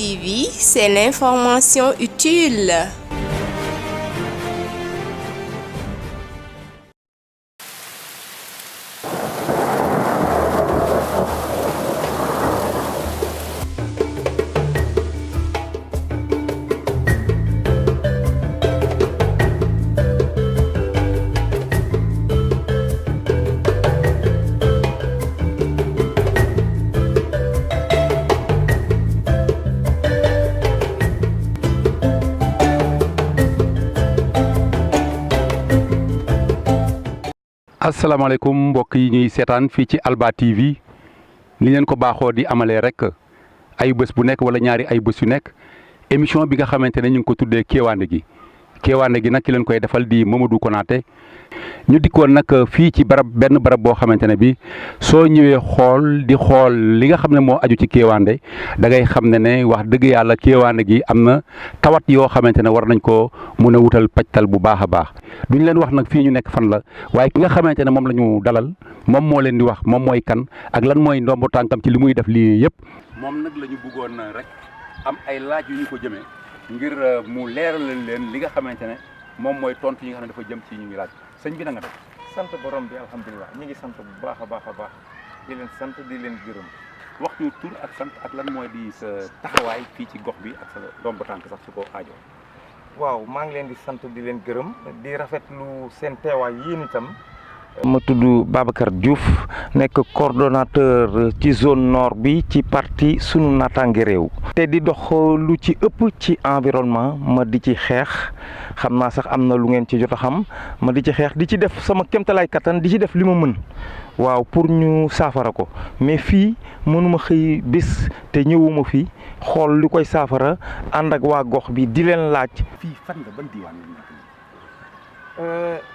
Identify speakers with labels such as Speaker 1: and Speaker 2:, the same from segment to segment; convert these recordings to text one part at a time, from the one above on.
Speaker 1: TV, c'est l'information utile.
Speaker 2: asalaamaaleykum mbokk yi ñuy seetaan fii ci Alba TV ni leen ko baaxoo di amalee rek ay bés bu nekk wala ñaari ay bés yu nekk émission bi nga xamante ne ñu ngi ko tuddee Kéewaande gi nag ki leen koy defal di Mamadou Konaté ñu dikkoon nag fii ci benn barab boo xamante ne bi soo ñëwee xool li nga xam ne moo aju ci Kéewaande da ngay xam ne wax dëgg yàlla Kéewaande gi am na tawat yoo xamante ne war nañ ko mun a wutal pajtal bu baax a baax duñ leen wax nag fii ñu nekk fan la waaye ki nga xamante ne moom la ñu dalal moom moo leen di wax moom mooy kan ak lan mooy ndombo tànkam ci li muy def lii yëpp. moom nag la ñu bëggoon rek am ay laaj yu ñu ko jëmee ngir mu leeralal leen li nga xamante ne moom mooy tontu yi nga xam ne dafa jëm ci ñu ngi laaj sëñ bi na nga def.
Speaker 3: sant borom bi alhamdulilah ñu ngi sant bu baax a baax di leen sant di leen gërëm.
Speaker 2: wax ñu tur ak sant ak lan mooy di sa taxawaay fii ci gox bi ak sa ndombo tànk sax su ko aajo.
Speaker 3: waaw maa ngi leen di sant di leen gërëm di rafetlu seen teewaay yéen itam. ma tudd Babacar Diouf nekk coordonnateur ci zone nord bi ci parti sunu naataange réew. te di dox lu ci ëpp ci environnement ma di ci xeex xam naa sax am na lu ngeen ci jot a xam ma di ci xeex di ci def sama kéemtalaay kattan di ci def li ma mën. waaw pour ñu saafara ko mais fii mënuma xëy bés te ñëwuma fi xool li koy saafara ànd ak waa gox bi di leen laaj.
Speaker 2: fii fan nga ban diwaan la nekk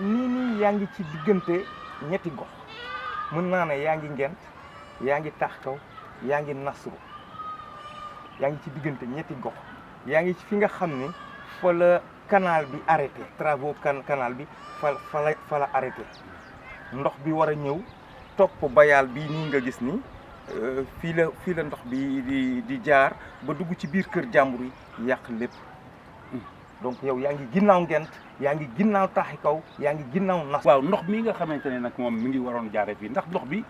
Speaker 3: nii yaa ngi ci diggante ñetti gox mën naa ne yaa ngi Ngent yaa ngi Taxkaw yaa ngi Nasru yaa ngi ci diggante ñetti gox yaa ngi ci fi nga xam ne fa la canal bi arrêté travaux canal bi fa la arrêté ndox bi war a ñëw topp bayaal bi nii nga gis ni fii la ndox bi di jaar ba dugg ci biir kër jàmbur yi yàq lépp donc yow yaa ngi ginnaaw Ngent yaa ngi ginnaaw Taxkaw yaa ngi ginnaaw Nas.
Speaker 2: waaw ndox mi nga xamante ne nag moom mi ngi waroon jaaree fii ndax ndox bi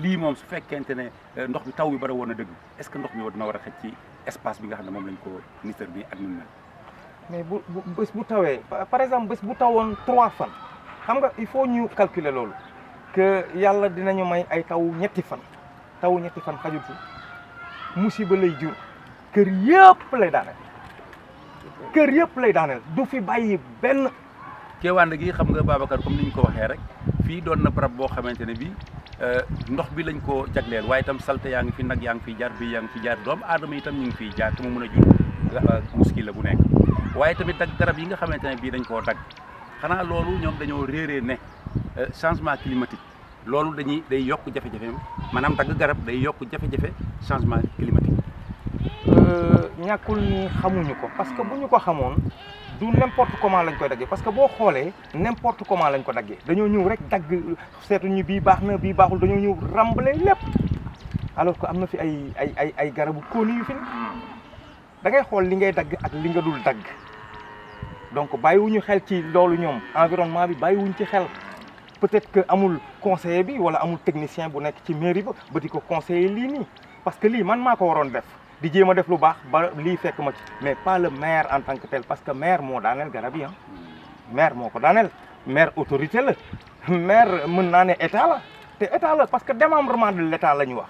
Speaker 2: lii moom su fekkente ne ndox bi taw bi bara woon a dëgg est-ce que ndox mi dina war a xëcc ci espace bi nga xam ne moom lañ ko ministère bi ak mel.
Speaker 3: mais bu bés bu tawee par exemple bés bu tawoon 3 fan xam nga il faut ñu calculer loolu que yàlla dinañu may ay taw ñetti fan xajul fi musiba lay jur kër yëpp lay daaneel du fi bàyyi benn.
Speaker 2: Kéewaande gi xam nga Babacar comme ni ñu ko waxee rek fii doon na barab boo xamante ne bi ndox bi lañ ko jagleel waaye itam salte yaa ngi fi nag yaa ngi fiy jaar bi yaa ngi fi jaar doomu aadama itam ñu ngi fiy jaar te mu mën a jur muskil la bu nekk waaye tamit dagg garab yi nga xamante ne bii dañ koo dagg xanaa loolu ñoom dañoo réeree ne changement climatique loolu day yokk jafe-jafe maanaam dagg garab day yokk jafe-jafe changement climatique.
Speaker 3: ñàkkul ni xamuñu ko parce que bu ñu ko xamoon du n'importe comment lañ koy daggee parce que boo xoolee n'importe comment lañ ko daggee dañoo ñëw rek dagg seetuñu bii baax na bii baaxul dañoo ñëw rambale lépp alors que am na fi ay garabu kóoni yu fi da ngay xool li ngay dagg ak li nga dul dagg donc bàyyiwuñu xel ci loolu ñoom environnement bi bàyyiwuñ ci xel peut-être que amul conseiller bi wala amul technicien bu nekk ci mairie ba di ko conseiller lii nii parce que lii man maa ko waroon def di jéem a def lu baax ba lii fekk ma ci mais pas le maire en tant que tel parce que maire moo daaneel garab yi maire moo ko daaneel maire autorité la maire mën naa ne état la te état la parce que démembrement de l'état la ñu wax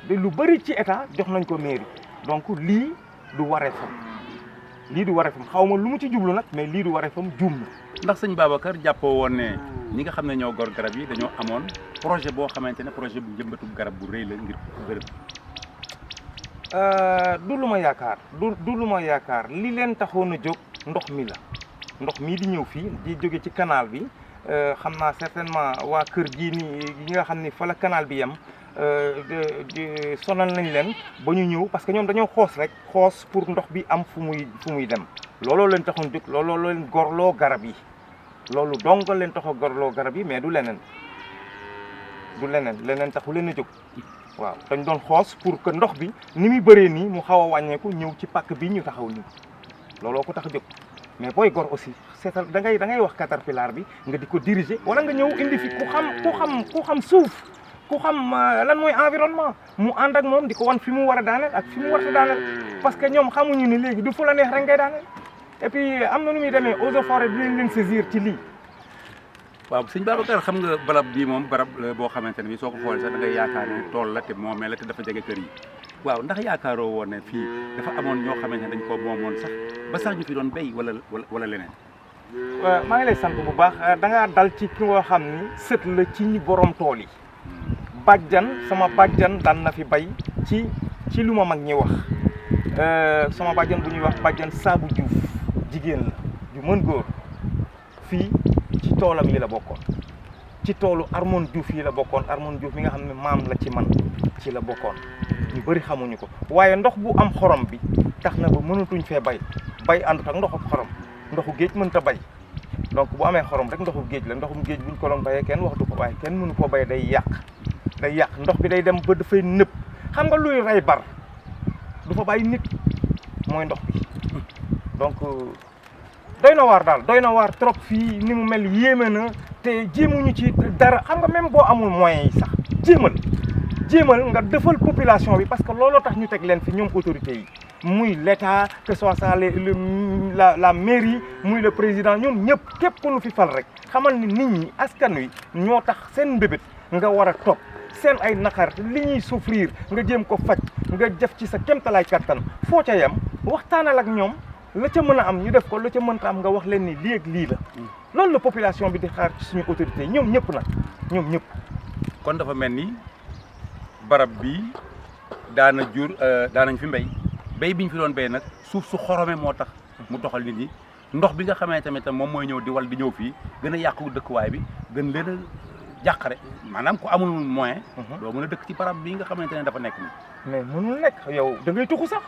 Speaker 3: lu bëri ci état jox nañ ko mairie donc lii du wareefam xaw ma lu mu ci jublu nag mais lii du wareefam juum na.
Speaker 2: ndax sëñ Babacar jàppoo woon ne ñi nga xam ne ñoo gor garab yi dañoo amoon projet boo xamante ne projet bu njëmbatu garab bu rëy la ngir bërëb.
Speaker 3: du lu ma yaakaar li leen taxoon a jóg ndox mi la ndox mii di ñëw fii di jóge ci canal bi xam naa certainement waa kër gii nii yi nga xam ni fa la canal bi yem sonal nañ leen ba ñu ñëw parce que ñoom dañoo xoos pour ndox bi am fu muy dem looloo leen taxoon jóg looloo leen gorloo garab yi loolu dong leen taxoo gorloo garab yi mais du leneen taxu leen a jóg. waaw dañ doon xoos pour que ndox bi ni muy bëree nii mu xaw a wàññeeku ñëw ci pàkk bi ñu taxaw nii looloo ko tax a jóg mais booy gor aussi seetal da ngay wax caterpillar bi nga di ko diriger wala nga ñëw indi fi ku xam suuf ku xam lan mooy environnement mu ànd ak moom di ko wan fi mu war a daaneel ak fi mu war a daaneel parce que ñoom xamuñu ni léegi du fu la neex rek ngay daaneel et puis am na nu muy demee eaux et forêts dinañ leen saisir ci lii.
Speaker 2: waaw sëñ Babacar xam nga barab bii moom barab boo xamante ne bi soo ko xoolee sax da ngay yaakaar ne tool la te moomee la te dafa jege kër yi waaw ndax yaakaaroo woon ne fii dafa amoon ñoo xamante ne dañ ko moomoon sax ba sax ñu fi doon béy wala leneen.
Speaker 3: maa ngi lay sant bu baax da ngaa dal ci ki nga xam ni sët la ci ñi borom tool yi sama bàjjan daan na fi bay ci lu ma mag ñi wax sama bàjjan bu ñuy wax bàjjan Saabu Diouf jigéen la ju mën góor fii ci toolam yi la bokkoon ci toolu Armone Diouf yi la bokkoon Armone Diouf mi nga xam ne maam la ci man ci la bokkoon ñu bëri xamuñu ko waaye ndox bu am xorom bi tax na ba mënatuñ fee bay àndut ak ndoxu xorom ndoxu géej mënta bay donc bu amee xorom rek ndoxu géej la ndoxum géej buñ ko doon bayee kenn waxtu ko waaye kenn mënu ko bay day yàq ndox bi day dem ba dafay nëb xam nga luy rey bar du fa bàyyi nit mooy ndox bi donc doy na waar trop fii ni mu mel yéeme na te jéemuñu ci dara xam nga même boo amul moyens yi sax jéemal nga defal population bi parce que looloo tax ñu teg leen fi ñoom autorités yi muy l'état que soit ça la mairie muy le président ñoom ñëpp képp ku nu fi fal rek xamal ni nit ñi askan wi ñoo tax seen mbébét nga war a topp seen ay naqar li ñuy souffrir nga jéem ko faj nga def ci sa kéemtalaay kattan foo ca yem waxtaanal ak ñoom la ca mën a am ñu def ko la ca mënta am nga wax leen ni lii ak lii la loolu la population bi di xaar ci suñu autorité yi ñoom ñëpp nag ñoom ñëpp.
Speaker 2: kon dafa mel ni barab bi daanañ fi béy bi ñu fi doon béy nag suuf su xorome moo tax mu doxal nit ñi ndox bi nga xamee tamit moom mooy ñëw di wal di ñëw fii gën a yàqu dëkkuwaay bi gën leen a jàqare maanaam ku amul moyen doo mën a dëkk ci barab bii nga xamante ne dafa nekk nii.
Speaker 3: mais mënul nekk yow da ngay tuxu sax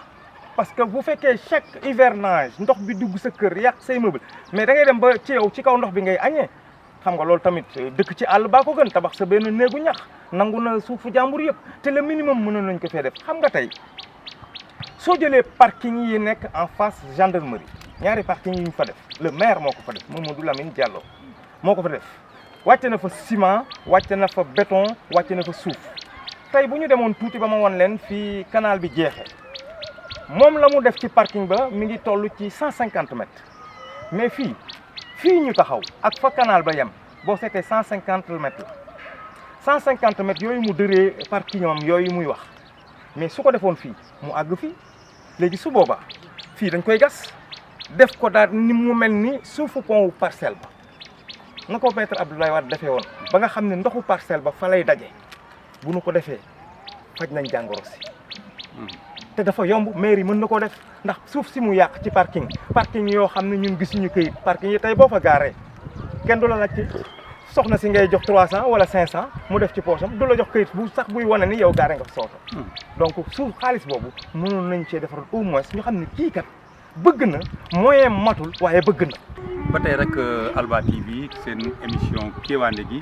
Speaker 3: parce que bu fekkee chaque hivernage ndox bi dugg sa kër yàq say meuble mais da ngay dem ba ci yow ci kaw ndox bi ngay añee xam nga loolu tamit dëkk ci àll baa ko gën tabax sa benn néegu ñax nangu na suufu jàmbur yëpp te le minimum mënoon nañ ko fee def xam nga tey soo jëlee parking yi nekk en face gendarmerie ñaari parking yi ñu fa def le maire moo ko fa def Mamadou Lamine Diallo moo ko fa def wàcce na fa ciment wàcce na fa béton wàcce na fa suuf tey bu ñu demoon tuuti ba ma won leen fii canal bi jeexee moom la mu def ci parking ba mi ngi toll ci 150 mètres mais fii ñu taxaw ak fa canal ba yem boo seetee 150 mètres la 150 mètres yooyu mu dëree parking am yooyu muy wax mais su ko defoon fii mu àgg fii léegi su boobaa fii dañ koy gas def ko daal ni mu mel ni suufu pont parcelle ba na ko maître Abdoulaye Wade defee woon ba nga xam ne ndoxu parcelle ba fa lay daje bu nu ko defee faj nañ jàngoro si te dafa yomb mairie mën na ko def ndax suuf si mu yàq ci parking yoo xam ne ñun gisuñu këyit parking yi tey boo fa gaaree kenn du la laajte soxna si ngay jox 300 wala 500 mu def ci poosam du la jox këyit bu sax buy wane ni yow gaare nga fa sooto donc suuf xaalis boobu mënoon nañ cee defaral au moins ñu xam ne kii kat bëgg na moyen matul waaye bëgg na.
Speaker 2: ba tey rek Alba TV seen émission Kéwandé gi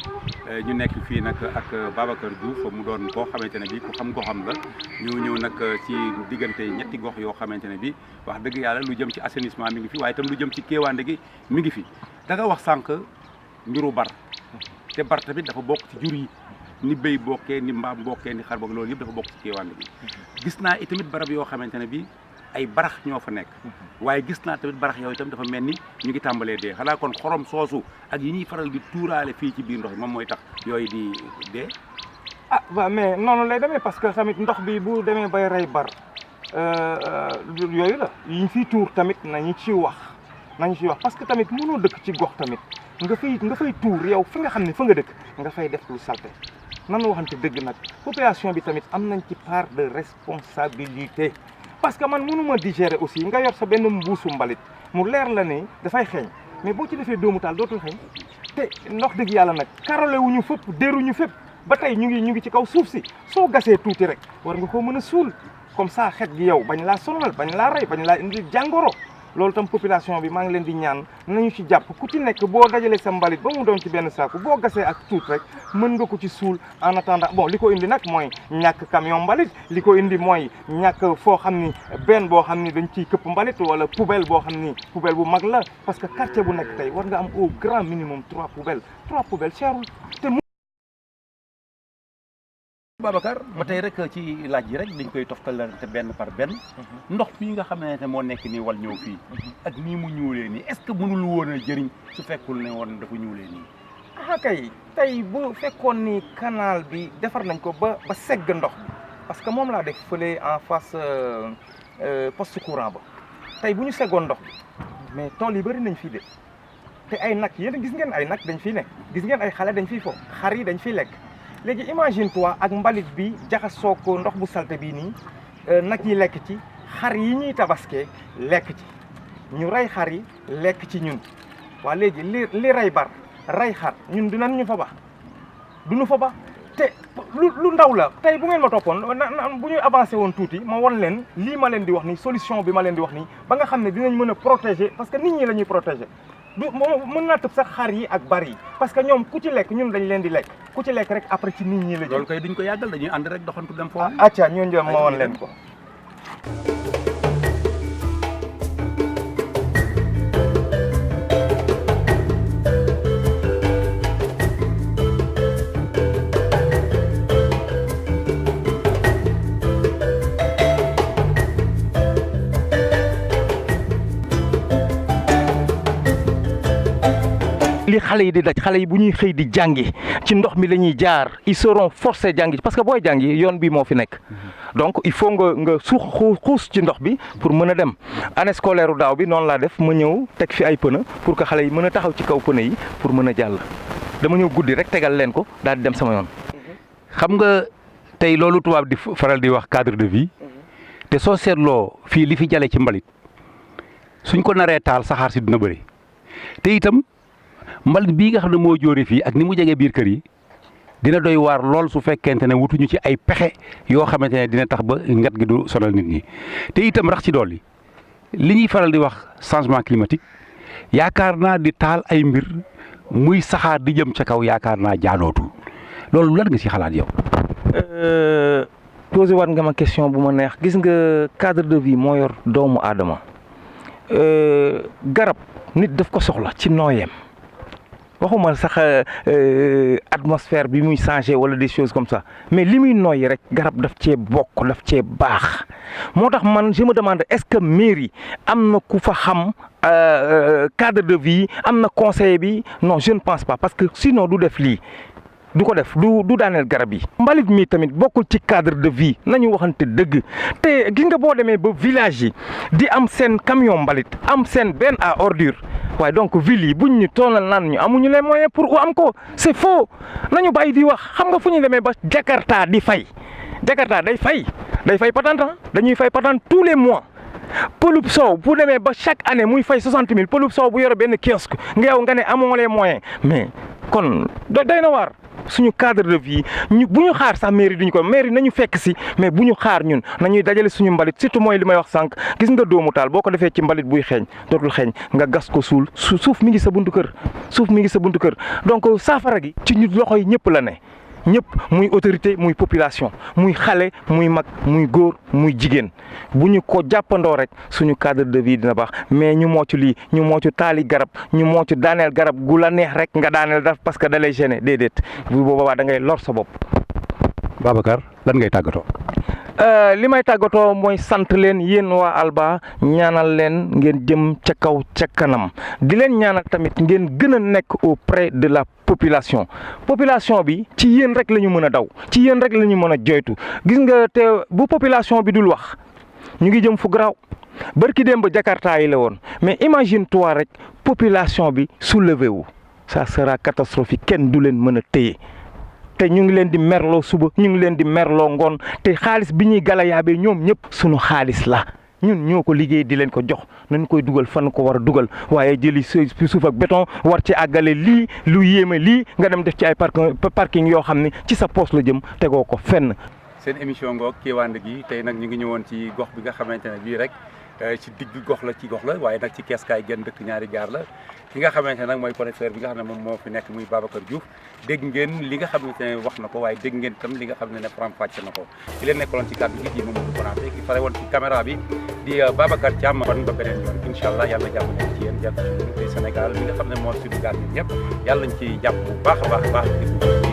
Speaker 2: ñu nekk fii nag ak Babacar Diouf mu doon koo xamante ne bi ku xam goxam la ñu ñëw nag ci diggante ñetti gox yoo xamante ne bi wax dëgg yàlla lu jëm ci assainissement mi ngi fi waaye itam lu jëm ci Kéwandé gi mi ngi fi da nga wax sànq mbiru bar te bar tamit dafa bokk ci jur yi ni béy bokkee ni mbaam bokkee ni xar boog loolu yëpp dafa bokk ci Kéwandé gi gis naa itamit barab yoo xamante ne bi ay barax ñoo fa nekk waaye gis naa tamit barax yooyu itam dafa mel ni ñu ngi tàmbalee dee xanaa kon xorom soosu ak yi ñuy faral di tuuraale fii ci biir ndox mi moom mooy tax yooyu di dee.
Speaker 3: ah waaw mais noonu lay demee parce que tamit ndox bi bu demee bay rey bar yooyu la yi ñu fiy tuur tamit nañu ci wax parce que tamit mënoo dëkk ci gox tamit nga fay tuur yow fi nga xam ne fa nga dëkk nga fay def lu salte nanu waxante dëgg nag population bi tamit am nañ ci part de responsabilité. parce que man mënuma digérer aussi nga yor sa benn mbuusu mbalit mu leer la ne dafay xeeñ mais boo ci defee doomu taal dootul xeeñ te ndox dëgg yàlla nag karole wuñu fépp déeruñu fépp ba tey ñu ngi ci kaw suuf si soo gasee tuuti rek war nga koo mën a suul comme ça xet gi yow bañ laa sonal bañ laa rey bañ laa indi jàngoro loolu tam population bi maa ngi leen di ñaan nañu ci jàpp ku ci nekk boo dajalee sa mbalit ba mu doon ci benn saako boo gasee ak tuut rek mën nga ko ci suul en attendant bon li ko indi nag mooy ñàkk camion mbalit li ko indi mooy ñàkk foo xam ni benn boo xam ni dañ ciy këpp mbalit wala poubelle boo xam ni poubelle bu mag la parce que quartier bu nekk tey war nga am au grand minimum 3 poubelles cherul te
Speaker 2: Babacar ba tey rek ci laaj yi rek dañ koy toftalante benn par benn ndox fii nga xamante ne moo nekk nii wal ñëw fii ak nii mu ñuulee nii est-ce que mënul woon a jëriñ su fekkul ne woon dafa ñuulee nii.
Speaker 3: ah kay tey bu fekkoon ni canal bi defar nañ ko ba segg ndox bi parce que moom laa def fële en face poste courant ba tey bu ñu seggoon ndox bi mais tool yi bëri nañ fii de te ay nag yéen gis ngeen ay nag dañ fiy nekk gis ngeen ay xale dañ fiy fo xar yi dañ fiy lekk. léegi imagine toi ak mbalit bi jaxasoo ko ndox bu salte bii nii nag yi lekk ci xar yi ñuy tabaskee lekk ci ñu rey xar yi lekk ci ñun waa léegi li rey bar rey xar ñun dinañ ñu fa ba duñu fa ba te lu ndaw la tey bu ngeen ma toppoon bu ñuy avancé woon tuuti ma won leen lii ma leen di wax nii solution bi ma leen di wax nii ba nga xam ne dinañ mën a protéger parce que nit ñi la ñuy protéger du mën naa tëb sax xar yi ak bar yi parce que ñoom ku ci lekk ñun dañ leen di lekk ku ci lekk rek après ci nit ñi la jëm.
Speaker 2: loolu koy duñ ko yàggal dañuy ànd rek doxantu dem foofu.
Speaker 3: acca ñoo njëm ma woon leen ko. li xale yi di daj xale yi bu ñuy xëy di jàngi ci ndox mi la ñuy jaar ils seront forcés jàngi parce que booy jàngi yoon bi moo fi nekk donc il faut nga xuus ci ndox bi pour mën a dem année scolaire u daaw bi noonu laa def ma ñëw teg fi ay pneu pour que xale yi mën a taxaw ci kaw pneu yi pour mën a jàll dama ñëw guddi rek tegal leen ko daal di dem sama yoon.
Speaker 2: xam nga tey loolu tubaab di faral di wax cadre de vie te soo seetloo fii li fi jale ci mbalit suñ ko naree taal saxaar si dina bëri te itam mbalit bii nga xam ne moo jóore fii ak ni mu jegee biir kër yi dina doy waar lool su fekkente ne wutuñu ci ay pexe yoo xamante ne dina tax ba ngat gi du sonal nit ñi te itam rax ci dolli li ñuy faral di wax changement climatique yaakaar naa di taal ay mbir muy saxaar di jëm ca kaw yaakaar naa jaadootul loolu lan nga ci xalaat yow.
Speaker 3: posé waat nga ma question bu ma neex gis nga cadre de vie moo yor doomu aadama garab nit daf ko soxla ci nooyeem. waxuma sax atmosphère bi muy changé wala des choses comme ça mais li muy noyyi rek garab daf cee bokk daf cee baax moo tax man je me demande est-ce que mairie am na ku fa xam cadre de vie am na conseil bi non je ne pense pas parce que sinon du def lii du ko def du daaneel garab yi. mbalit mi tamit bokkul ci cadre de vie nañu waxante dëgg te gis nga boo demee ba village yi di am seen camion mbalit am seen benn à ordure waaye donc ville yi buñ ñu toonal naan ñu amuñu les moyens pour am ko c'est faux nañu bàyyi di wax xam nga fu ñu demee ba Jakarta di fay Jakarta day fay patente dañuy fay patente tous les mois. Pëlub Sow bu demee ba chaque année muy fay 60 000 Pëlub Sow bu yore benn kiosque nga ne amoo les moyens mais kon day na waar suñu cadre de vie bu ñu xaar sax mairie duñu ko mairie nañu fekk si mais bu ñu xaar ñun nañuy dajale suñu mbalit surtout mooy li may wax sànq gis nga doomu taal boo ko defee ci mbalit buy xeeñ dootul xeeñ nga gas ko suul suuf mi ngi sa buntu kër donc saafara gi ci ñu loxo yi ñëpp la ne. ñëpp muy autorité muy population muy xale muy mag muy góor muy jigéen bu ñu ko jàppandoo rek suñu cadre de vie dina baax mais ñu moocu lii ñu moocu taali garab ñu moocu daaneel garab gu la neex rek nga daaneel daf parce que da lay gêner déedéet bu boobaa da ngay lor sa bopp.
Speaker 2: Babacar lan ngay tàggatoo.
Speaker 3: li may tàggatoo mooy sant leen yéen waa Alba ñaanal leen ngeen jëm ca kaw ca kanam di leen ñaanal tamit ngeen gën a nekk auprès de la population bi ci yéen rek la ñu mën a daw ci yéen rek la ñu mën a joytu gis nga te bu population bi dul wax ñu ngi jëm fu garaaw barki démb Jakarta yi la woon mais imagine toi rek population bi soulevé wu ça sera catastrophique kenn du leen mën a téye. te ñu ngi leen di merloo suba ñu ngi leen di merloo ngoon te xaalis bi ñuy galayaabee ñoom ñëpp suñu xaalis la ñun ñoo ko liggéey di leen ko jox nañ koy dugal fan ko war a dugal waaye jëli suuf ak béton war ci àggale lii lu yéeme lii nga dem def ci ay parking yoo xam ne ci sa poos la jëm tegoo ko fenn.
Speaker 2: seen émission ngoog Kéwande gi tey nag ñu ngi ñëwoon ci gox bi nga xamante ne bii rek ci digg gox la ci gox la waaye nag ci keeskaay genn dëkk ñaari gaar la ki nga xamante ne nag mooy connecteur bi nga xam ne moom moo fi nekk muy Babacar Diouf dégg ngeen li nga xamante ne wax na ko waaye dégg ngeen itam li nga xam ne faram-fàcce na ko ki leen nekkaloon ci kàddu gi di Mamadou Konaté ki fare woon ci caméra bi di Babacar Thiam kon ba beneen yoon incha allah yàlla jàmm nekk ci yéen jàpp ci Sénégal li nga xam ne moo suñu gaar ñun ñëpp yàlla ñu ci jàpp bu baax a baax